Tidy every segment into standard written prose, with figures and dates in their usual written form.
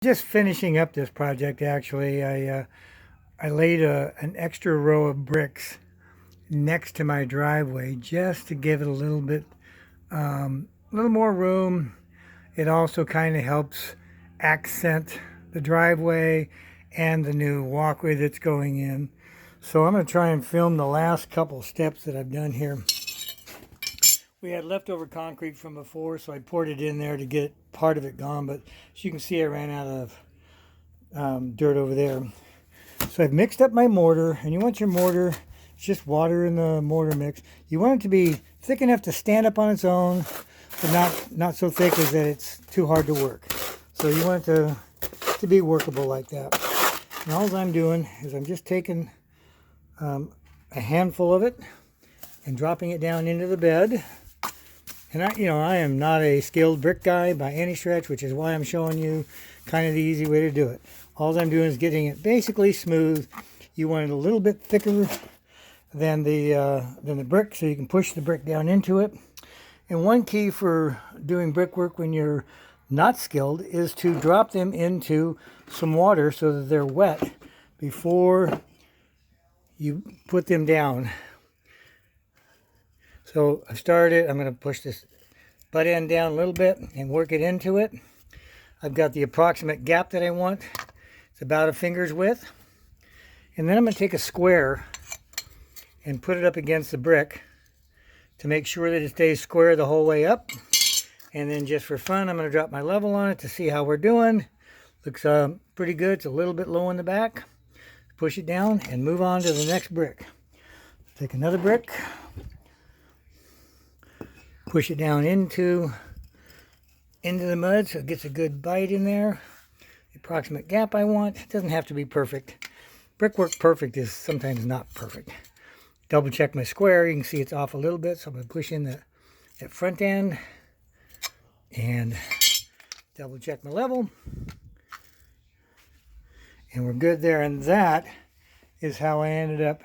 Just finishing up this project, actually. I laid an extra row of bricks next to my driveway just to give it a little more room. It also kind of helps accent the driveway and the new walkway that's going in. So I'm going to try and film the last couple steps that I've done here. We had leftover concrete from before, so I poured it in there to get part of it gone, but as you can see, I ran out of dirt over there. So I've mixed up my mortar, and you want your mortar, it's just water in the mortar mix. You want it to be thick enough to stand up on its own, but not so thick as that it's too hard to work. So you want it to be workable like that. And all I'm doing is I'm just taking a handful of it and dropping it down into the bed. And I am not a skilled brick guy by any stretch, which is why I'm showing you kind of the easy way to do it. All I'm doing is getting it basically smooth. You want it a little bit thicker than the brick, so you can push the brick down into it. And one key for doing brickwork when you're not skilled is to drop them into some water so that they're wet before you put them down. So I started, I'm going to push this butt end down a little bit and work it into it. I've got the approximate gap that I want. It's about a finger's width. And then I'm going to take a square and put it up against the brick to make sure that it stays square the whole way up. And then just for fun, I'm going to drop my level on it to see how we're doing. Looks pretty good. It's a little bit low in the back. Push it down and move on to the next brick. Take another brick. Push it down into the mud so it gets a good bite in there. The approximate gap I want. It doesn't have to be perfect. Brickwork perfect is sometimes not perfect. Double check my square. You can see it's off a little bit, so I'm going to push in that front end and double check my level. And we're good there. And that is how I ended up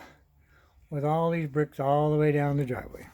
with all these bricks all the way down the driveway.